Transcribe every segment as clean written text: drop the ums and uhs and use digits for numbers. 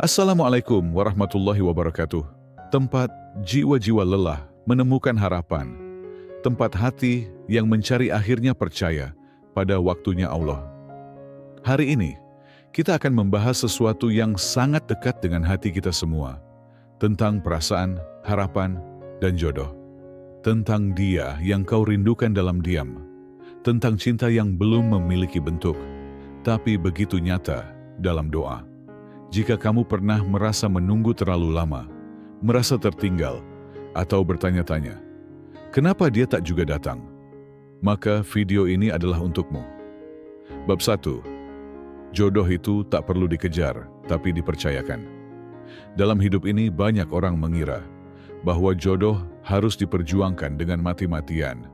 Assalamualaikum warahmatullahi wabarakatuh. Tempat jiwa-jiwa lelah menemukan harapan. Tempat hati yang mencari akhirnya percaya pada waktunya Allah. Hari ini, kita akan membahas sesuatu yang sangat dekat dengan hati kita semua. Tentang perasaan, harapan, dan jodoh. Tentang dia yang kau rindukan dalam diam. Tentang cinta yang belum memiliki bentuk, tapi begitu nyata dalam doa. Jika kamu pernah merasa menunggu terlalu lama, merasa tertinggal, atau bertanya-tanya, kenapa dia tak juga datang? Maka video ini adalah untukmu. Bab 1. Jodoh itu tak perlu dikejar, tapi dipercayakan. Dalam hidup ini banyak orang mengira bahwa jodoh harus diperjuangkan dengan mati-matian,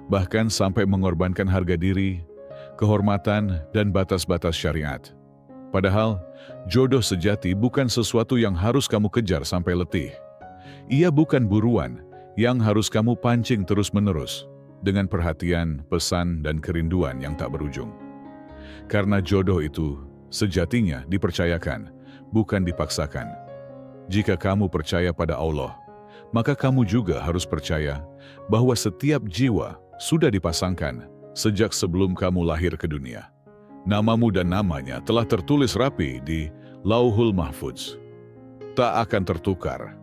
bahkan sampai mengorbankan harga diri, kehormatan, dan batas-batas syariat. Padahal, jodoh sejati bukan sesuatu yang harus kamu kejar sampai letih. Ia bukan buruan yang harus kamu pancing terus-menerus dengan perhatian, pesan, dan kerinduan yang tak berujung. Karena jodoh itu sejatinya dipercayakan, bukan dipaksakan. Jika kamu percaya pada Allah, maka kamu juga harus percaya bahwa setiap jiwa sudah dipasangkan sejak sebelum kamu lahir ke dunia. Namamu dan namanya telah tertulis rapi di Lauhul Mahfudz. Tak akan tertukar,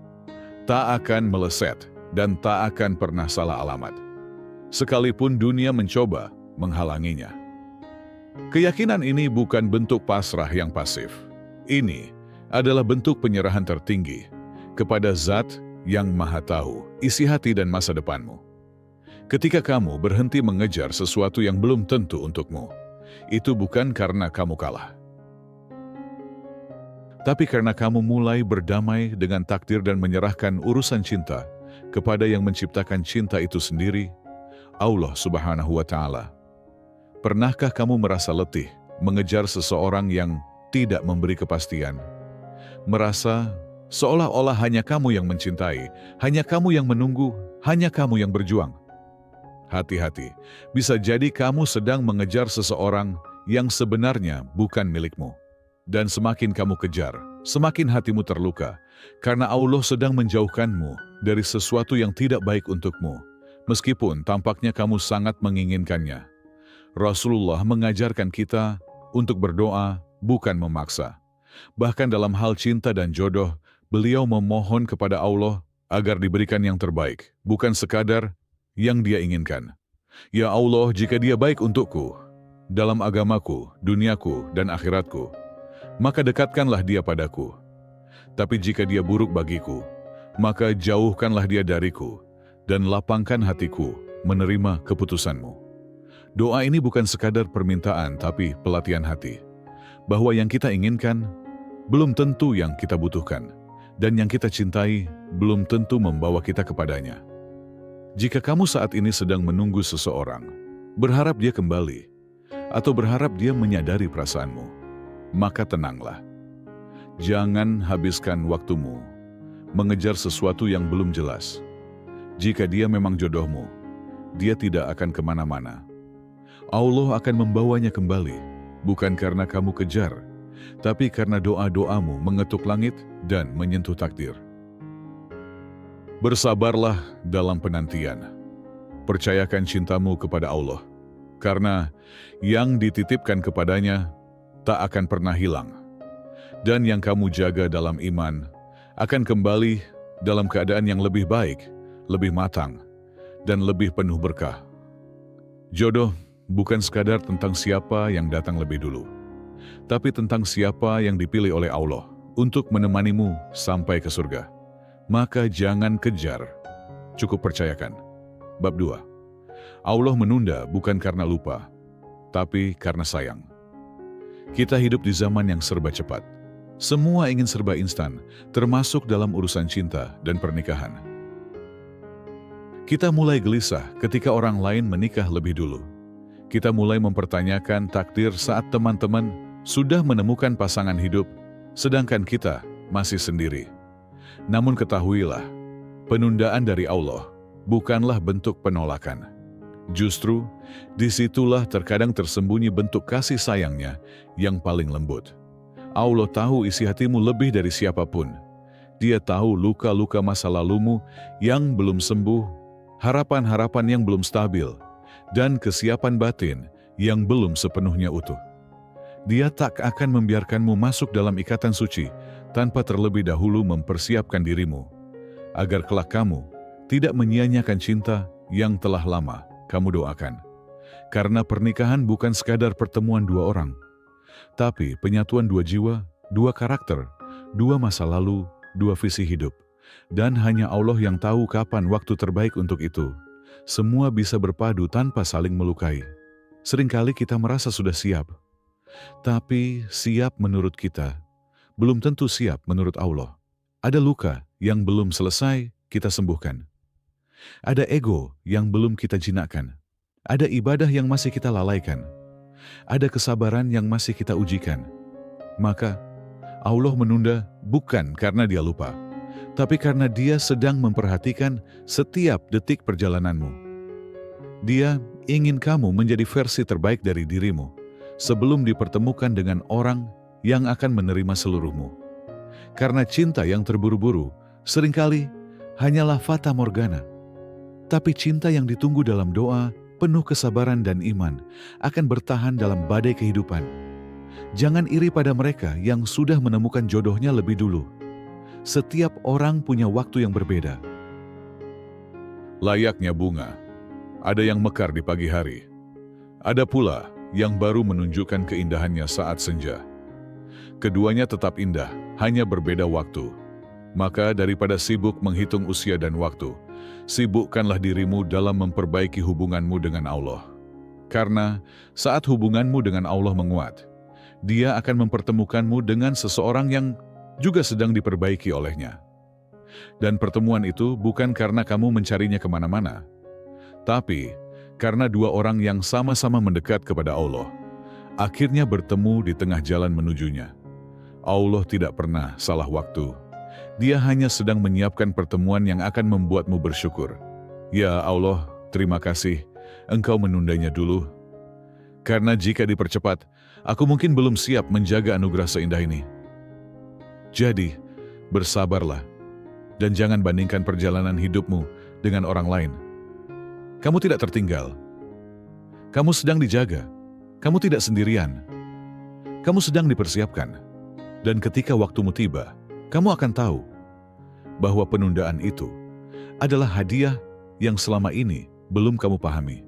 tak akan meleset, dan tak akan pernah salah alamat. Sekalipun dunia mencoba menghalanginya. Keyakinan ini bukan bentuk pasrah yang pasif. Ini adalah bentuk penyerahan tertinggi kepada Zat yang Maha Tahu isi hati dan masa depanmu. Ketika kamu berhenti mengejar sesuatu yang belum tentu untukmu, itu bukan karena kamu kalah, tapi karena kamu mulai berdamai dengan takdir dan menyerahkan urusan cinta kepada yang menciptakan cinta itu sendiri, Allah Subhanahu wa Ta'ala. Pernahkah kamu merasa letih mengejar seseorang yang tidak memberi kepastian? Merasa seolah-olah hanya kamu yang mencintai, hanya kamu yang menunggu, hanya kamu yang berjuang? Hati-hati, bisa jadi kamu sedang mengejar seseorang yang sebenarnya bukan milikmu. Dan semakin kamu kejar, semakin hatimu terluka, karena Allah sedang menjauhkanmu dari sesuatu yang tidak baik untukmu, meskipun tampaknya kamu sangat menginginkannya. Rasulullah mengajarkan kita untuk berdoa, bukan memaksa. Bahkan dalam hal cinta dan jodoh, beliau memohon kepada Allah agar diberikan yang terbaik, bukan sekadar yang dia inginkan. Ya Allah, jika dia baik untukku, dalam agamaku, duniaku, dan akhiratku, maka dekatkanlah dia padaku. Tapi jika dia buruk bagiku, maka jauhkanlah dia dariku, dan lapangkan hatiku menerima keputusanmu. Doa ini bukan sekadar permintaan, tapi pelatihan hati. Bahwa yang kita inginkan belum tentu yang kita butuhkan, dan yang kita cintai belum tentu membawa kita kepadanya. Jika kamu saat ini sedang menunggu seseorang, berharap dia kembali, atau berharap dia menyadari perasaanmu, maka tenanglah. Jangan habiskan waktumu mengejar sesuatu yang belum jelas. Jika dia memang jodohmu, dia tidak akan kemana-mana. Allah akan membawanya kembali, bukan karena kamu kejar, tapi karena doa-doamu mengetuk langit dan menyentuh takdir. Bersabarlah dalam penantian. Percayakan cintamu kepada Allah, karena yang dititipkan kepadanya tak akan pernah hilang. Dan yang kamu jaga dalam iman akan kembali dalam keadaan yang lebih baik, lebih matang, dan lebih penuh berkah. Jodoh bukan sekadar tentang siapa yang datang lebih dulu, tapi tentang siapa yang dipilih oleh Allah untuk menemanimu sampai ke surga. Maka jangan kejar, cukup percayakan. Bab 2. Allah menunda bukan karena lupa, tapi karena sayang. Kita hidup di zaman yang serba cepat. Semua ingin serba instan, termasuk dalam urusan cinta dan pernikahan. Kita mulai gelisah ketika orang lain menikah lebih dulu. Kita mulai mempertanyakan takdir saat teman-teman sudah menemukan pasangan hidup, sedangkan kita masih sendiri. Namun ketahuilah, penundaan dari Allah bukanlah bentuk penolakan. Justru, disitulah terkadang tersembunyi bentuk kasih sayangnya yang paling lembut. Allah tahu isi hatimu lebih dari siapapun. Dia tahu luka-luka masa lalumu yang belum sembuh, harapan-harapan yang belum stabil, dan kesiapan batin yang belum sepenuhnya utuh. Dia tak akan membiarkanmu masuk dalam ikatan suci tanpa terlebih dahulu mempersiapkan dirimu, agar kelak kamu tidak menyia-nyiakan cinta yang telah lama kamu doakan. Karena pernikahan bukan sekadar pertemuan dua orang, tapi penyatuan dua jiwa, dua karakter, dua masa lalu, dua visi hidup. Dan hanya Allah yang tahu kapan waktu terbaik untuk itu. Semua bisa berpadu tanpa saling melukai. Seringkali kita merasa sudah siap, tapi siap menurut kita belum tentu siap menurut Allah. Ada luka yang belum selesai kita sembuhkan. Ada ego yang belum kita jinakkan. Ada ibadah yang masih kita lalaikan. Ada kesabaran yang masih kita ujikan. Maka Allah menunda bukan karena Dia lupa, tapi karena Dia sedang memperhatikan setiap detik perjalananmu. Dia ingin kamu menjadi versi terbaik dari dirimu sebelum dipertemukan dengan orang yang akan menerima seluruhmu. Karena cinta yang terburu-buru seringkali hanyalah fata morgana. Tapi cinta yang ditunggu dalam doa, penuh kesabaran dan iman, akan bertahan dalam badai kehidupan. Jangan iri pada mereka yang sudah menemukan jodohnya lebih dulu. Setiap orang punya waktu yang berbeda. Layaknya bunga, ada yang mekar di pagi hari. Ada pula yang baru menunjukkan keindahannya saat senja. Keduanya tetap indah, hanya berbeda waktu. Maka daripada sibuk menghitung usia dan waktu, sibukkanlah dirimu dalam memperbaiki hubunganmu dengan Allah. Karena saat hubunganmu dengan Allah menguat, Dia akan mempertemukanmu dengan seseorang yang juga sedang diperbaiki olehnya. Dan pertemuan itu bukan karena kamu mencarinya kemana-mana, tapi karena dua orang yang sama-sama mendekat kepada Allah, akhirnya bertemu di tengah jalan menujunya. Allah tidak pernah salah waktu. Dia hanya sedang menyiapkan pertemuan yang akan membuatmu bersyukur. Ya Allah, terima kasih, Engkau menundanya dulu. Karena jika dipercepat, aku mungkin belum siap menjaga anugerah seindah ini. Jadi, bersabarlah, dan jangan bandingkan perjalanan hidupmu dengan orang lain. Kamu tidak tertinggal. Kamu sedang dijaga. Kamu tidak sendirian. Kamu sedang dipersiapkan. Dan ketika waktumu tiba, kamu akan tahu bahwa penundaan itu adalah hadiah yang selama ini belum kamu pahami.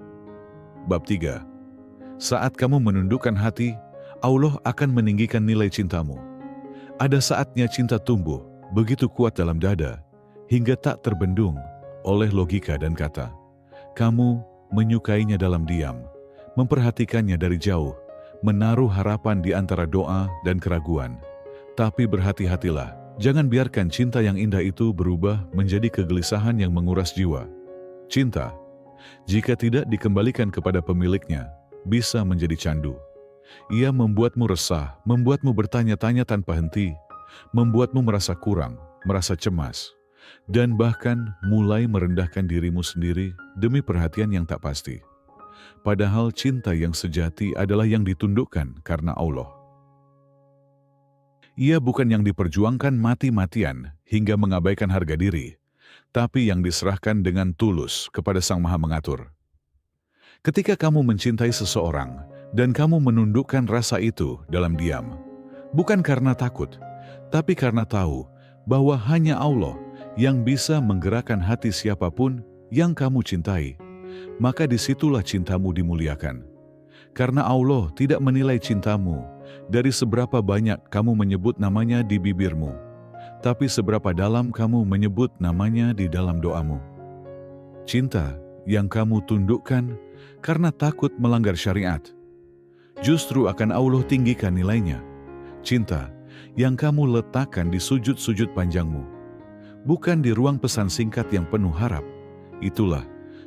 Bab 3. Saat kamu menundukkan hati, Allah akan meninggikan nilai cintamu. Ada saatnya cinta tumbuh begitu kuat dalam dada, hingga tak terbendung oleh logika dan kata. Kamu menyukainya dalam diam, memperhatikannya dari jauh, menaruh harapan di antara doa dan keraguan. Tapi berhati-hatilah, jangan biarkan cinta yang indah itu berubah menjadi kegelisahan yang menguras jiwa. Cinta, jika tidak dikembalikan kepada pemiliknya, bisa menjadi candu. Ia membuatmu resah, membuatmu bertanya-tanya tanpa henti, membuatmu merasa kurang, merasa cemas, dan bahkan mulai merendahkan dirimu sendiri demi perhatian yang tak pasti. Padahal cinta yang sejati adalah yang ditundukkan karena Allah. Ia bukan yang diperjuangkan mati-matian hingga mengabaikan harga diri, tapi yang diserahkan dengan tulus kepada Sang Maha Mengatur. Ketika kamu mencintai seseorang dan kamu menundukkan rasa itu dalam diam, bukan karena takut, tapi karena tahu bahwa hanya Allah yang bisa menggerakkan hati siapapun yang kamu cintai, maka disitulah cintamu dimuliakan. Karena Allah tidak menilai cintamu dari seberapa banyak kamu menyebut namanya di bibirmu, tapi seberapa dalam kamu menyebut namanya di dalam doamu. Cinta yang kamu tundukkan karena takut melanggar syariat, justru akan Allah tinggikan nilainya. Cinta yang kamu letakkan di sujud-sujud panjangmu, bukan di ruang pesan singkat yang penuh harap, itulah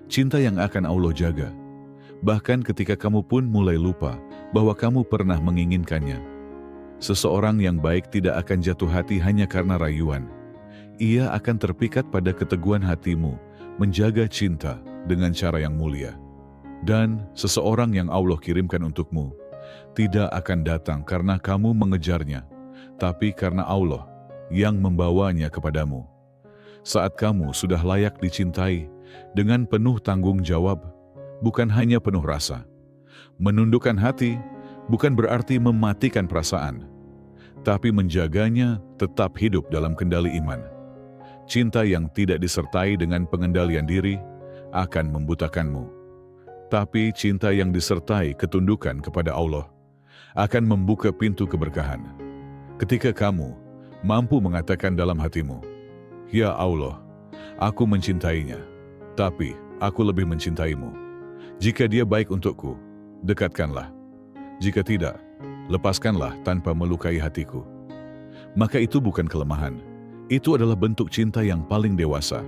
cinta yang akan Allah jaga. Bahkan ketika kamu pun mulai lupa bahwa kamu pernah menginginkannya. Seseorang yang baik tidak akan jatuh hati hanya karena rayuan. Ia akan terpikat pada keteguhan hatimu, menjaga cinta dengan cara yang mulia. Dan seseorang yang Allah kirimkan untukmu tidak akan datang karena kamu mengejarnya, tapi karena Allah yang membawanya kepadamu. Saat kamu sudah layak dicintai dengan penuh tanggung jawab, bukan hanya penuh rasa. Menundukkan hati bukan berarti mematikan perasaan, tapi menjaganya tetap hidup dalam kendali iman. Cinta yang tidak disertai dengan pengendalian diri akan membutakanmu. Tapi cinta yang disertai ketundukan kepada Allah akan membuka pintu keberkahan. Ketika kamu mampu mengatakan dalam hatimu, "Ya Allah, aku mencintainya, tapi aku lebih mencintaimu. Jika dia baik untukku, dekatkanlah. Jika tidak, lepaskanlah tanpa melukai hatiku." Maka itu bukan kelemahan. Itu adalah bentuk cinta yang paling dewasa,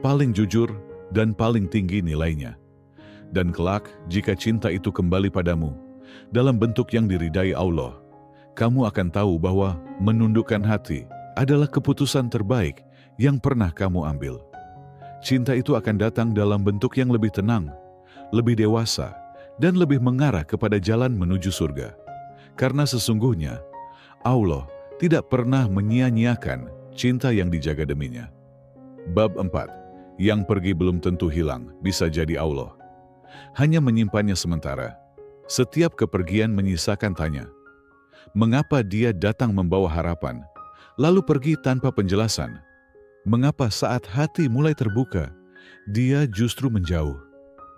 paling jujur, dan paling tinggi nilainya. Dan kelak, jika cinta itu kembali padamu, dalam bentuk yang diridai Allah, kamu akan tahu bahwa menundukkan hati adalah keputusan terbaik yang pernah kamu ambil. Cinta itu akan datang dalam bentuk yang lebih tenang, lebih dewasa, dan lebih mengarah kepada jalan menuju surga. Karena sesungguhnya, Allah tidak pernah menyia-nyiakan cinta yang dijaga deminya. Bab 4. Yang pergi belum tentu hilang, bisa jadi Allah hanya menyimpannya sementara. Setiap kepergian menyisakan tanya, mengapa dia datang membawa harapan, lalu pergi tanpa penjelasan? Mengapa saat hati mulai terbuka, dia justru menjauh?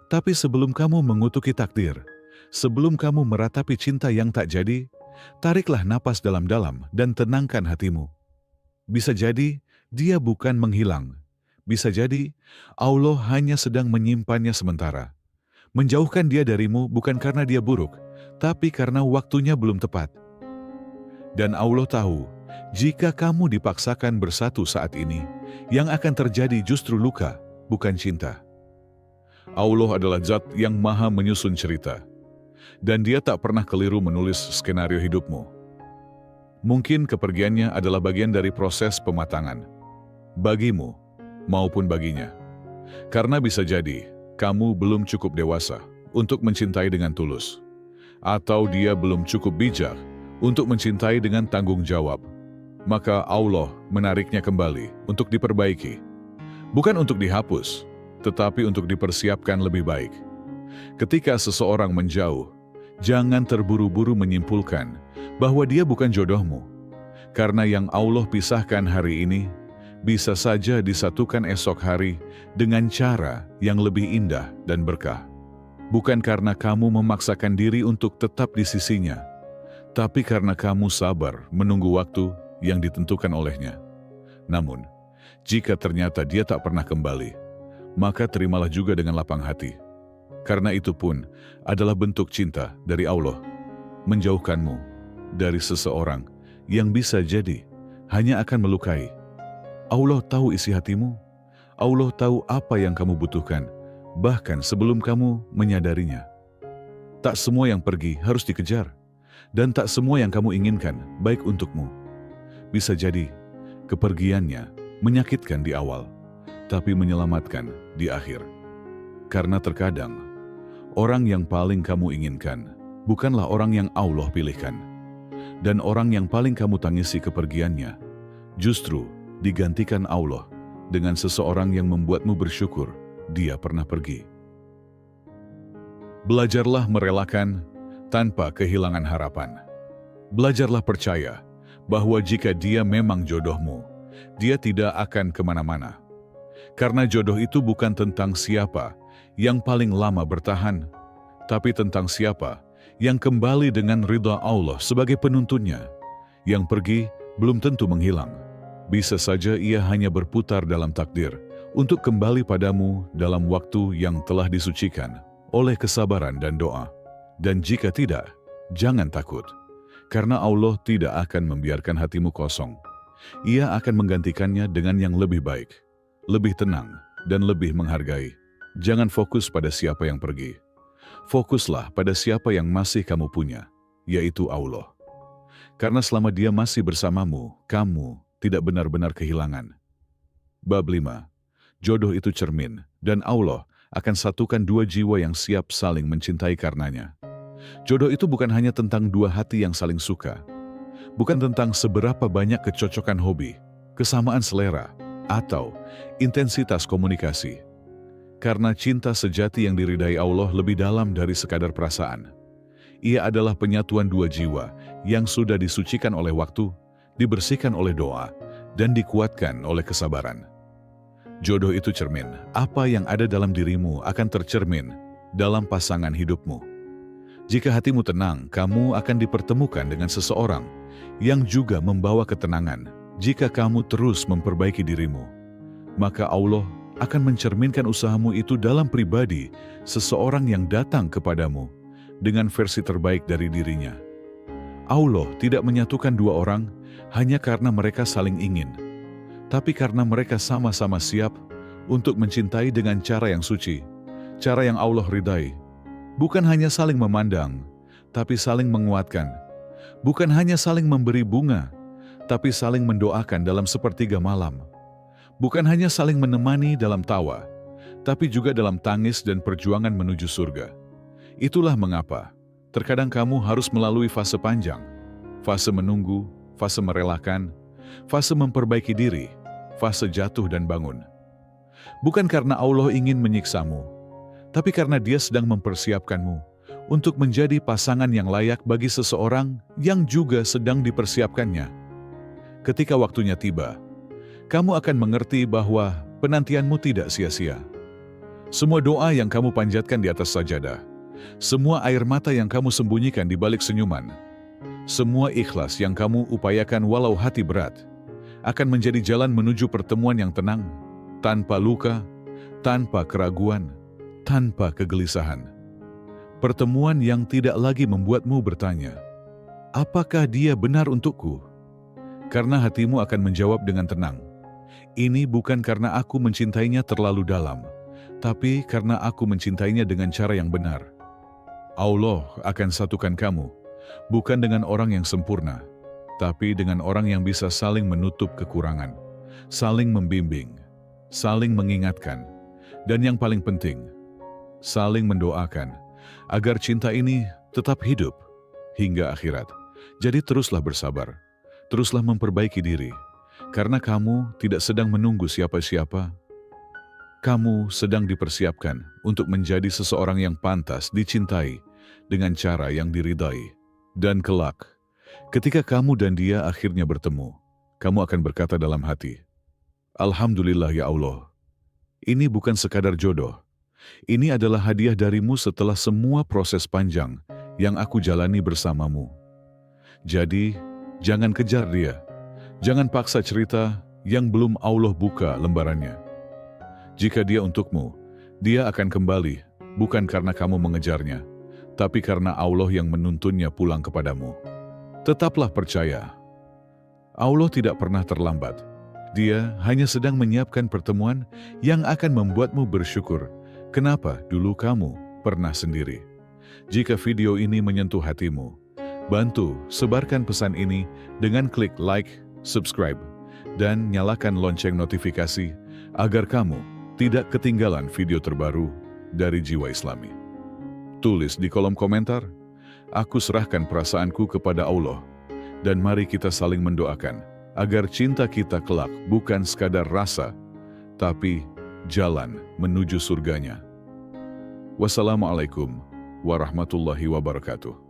Tapi sebelum kamu mengutuki takdir, sebelum kamu meratapi cinta yang tak jadi, tariklah napas dalam-dalam dan tenangkan hatimu. Bisa jadi dia bukan menghilang. Bisa jadi Allah hanya sedang menyimpannya sementara. Menjauhkan dia darimu bukan karena dia buruk, tapi karena waktunya belum tepat. Dan Allah tahu, jika kamu dipaksakan bersatu saat ini, yang akan terjadi justru luka, bukan cinta. Allah adalah zat yang maha menyusun cerita, dan dia tak pernah keliru menulis skenario hidupmu. Mungkin kepergiannya adalah bagian dari proses pematangan, bagimu maupun baginya. Karena bisa jadi, kamu belum cukup dewasa untuk mencintai dengan tulus, atau dia belum cukup bijak untuk mencintai dengan tanggung jawab. Maka Allah menariknya kembali untuk diperbaiki, bukan untuk dihapus, tetapi untuk dipersiapkan lebih baik. Ketika seseorang menjauh, jangan terburu-buru menyimpulkan bahwa dia bukan jodohmu, karena yang Allah pisahkan hari ini bisa saja disatukan esok hari dengan cara yang lebih indah dan berkah. Bukan karena kamu memaksakan diri untuk tetap di sisinya, tapi karena kamu sabar menunggu waktu yang ditentukan olehnya. Namun, jika ternyata dia tak pernah kembali, maka terimalah juga dengan lapang hati. Karena itu pun adalah bentuk cinta dari Allah, menjauhkanmu dari seseorang yang bisa jadi hanya akan melukai. Allah tahu isi hatimu, Allah tahu apa yang kamu butuhkan, bahkan sebelum kamu menyadarinya. Tak semua yang pergi harus dikejar, dan tak semua yang kamu inginkan baik untukmu. Bisa jadi, kepergiannya menyakitkan di awal, tapi menyelamatkan di akhir. Karena terkadang, orang yang paling kamu inginkan bukanlah orang yang Allah pilihkan, dan orang yang paling kamu tangisi kepergiannya justru digantikan Allah dengan seseorang yang membuatmu bersyukur dia pernah pergi. Belajarlah merelakan tanpa kehilangan harapan. Belajarlah percaya bahwa jika dia memang jodohmu, dia tidak akan kemana-mana. Karena jodoh itu bukan tentang siapa yang paling lama bertahan, tapi tentang siapa yang kembali dengan ridha Allah sebagai penuntunnya. Yang pergi belum tentu menghilang. Bisa saja ia hanya berputar dalam takdir untuk kembali padamu dalam waktu yang telah disucikan oleh kesabaran dan doa. Dan jika tidak, jangan takut, karena Allah tidak akan membiarkan hatimu kosong. Ia akan menggantikannya dengan yang lebih baik, lebih tenang, dan lebih menghargai. Jangan fokus pada siapa yang pergi. Fokuslah pada siapa yang masih kamu punya, yaitu Allah. Karena selama dia masih bersamamu, kamu tidak benar-benar kehilangan. Bab 5. Jodoh itu cermin, dan Allah akan satukan dua jiwa yang siap saling mencintai karenanya. Jodoh itu bukan hanya tentang dua hati yang saling suka. bukan tentang seberapa banyak kecocokan hobi, kesamaan selera, atau intensitas komunikasi. Karena cinta sejati yang diridai Allah lebih dalam dari sekadar perasaan. Ia adalah penyatuan dua jiwa yang sudah disucikan oleh waktu, dibersihkan oleh doa, dan dikuatkan oleh kesabaran. Jodoh itu cermin, apa yang ada dalam dirimu akan tercermin dalam pasangan hidupmu. Jika hatimu tenang, kamu akan dipertemukan dengan seseorang yang juga membawa ketenangan. Jika kamu terus memperbaiki dirimu, maka Allah akan mencerminkan usahamu itu dalam pribadi seseorang yang datang kepadamu dengan versi terbaik dari dirinya. Allah tidak menyatukan dua orang hanya karena mereka saling ingin, tapi karena mereka sama-sama siap untuk mencintai dengan cara yang suci, cara yang Allah ridai. Bukan hanya saling memandang, tapi saling menguatkan. Bukan hanya saling memberi bunga, tapi saling mendoakan dalam sepertiga malam. Bukan hanya saling menemani dalam tawa, tapi juga dalam tangis dan perjuangan menuju surga. Itulah mengapa terkadang kamu harus melalui fase panjang, fase menunggu, fase merelakan, fase memperbaiki diri, fase jatuh dan bangun. Bukan karena Allah ingin menyiksamu, tapi karena Dia sedang mempersiapkanmu untuk menjadi pasangan yang layak bagi seseorang yang juga sedang dipersiapkannya. Ketika waktunya tiba, kamu akan mengerti bahwa penantianmu tidak sia-sia. Semua doa yang kamu panjatkan di atas sajadah, semua air mata yang kamu sembunyikan di balik senyuman, semua ikhlas yang kamu upayakan walau hati berat, akan menjadi jalan menuju pertemuan yang tenang, tanpa luka, tanpa keraguan, tanpa kegelisahan. Pertemuan yang tidak lagi membuatmu bertanya, apakah dia benar untukku? Karena hatimu akan menjawab dengan tenang, ini bukan karena aku mencintainya terlalu dalam, tapi karena aku mencintainya dengan cara yang benar. Allah akan satukan kamu, bukan dengan orang yang sempurna, tapi dengan orang yang bisa saling menutup kekurangan, saling membimbing, saling mengingatkan, dan yang paling penting, saling mendoakan, agar cinta ini tetap hidup hingga akhirat. Jadi teruslah bersabar, teruslah memperbaiki diri, karena kamu tidak sedang menunggu siapa-siapa. Kamu sedang dipersiapkan untuk menjadi seseorang yang pantas dicintai dengan cara yang diridai. Dan kelak, ketika kamu dan dia akhirnya bertemu, kamu akan berkata dalam hati, Alhamdulillah ya Allah, ini bukan sekadar jodoh. Ini adalah hadiah darimu setelah semua proses panjang yang aku jalani bersamamu. Jadi, jangan kejar dia. Jangan paksa cerita yang belum Allah buka lembarannya. Jika dia untukmu, dia akan kembali, bukan karena kamu mengejarnya, tapi karena Allah yang menuntunnya pulang kepadamu. Tetaplah percaya, Allah tidak pernah terlambat. Dia hanya sedang menyiapkan pertemuan yang akan membuatmu bersyukur. Kenapa dulu kamu pernah sendiri? Jika video ini menyentuh hatimu, bantu sebarkan pesan ini dengan klik like, subscribe, dan nyalakan lonceng notifikasi agar kamu tidak ketinggalan video terbaru dari Jiwa Islami. Tulis di kolom komentar, aku serahkan perasaanku kepada Allah, dan mari kita saling mendoakan agar cinta kita kelak bukan sekadar rasa, tapi jalan menuju surganya. Wassalamualaikum warahmatullahi wabarakatuh.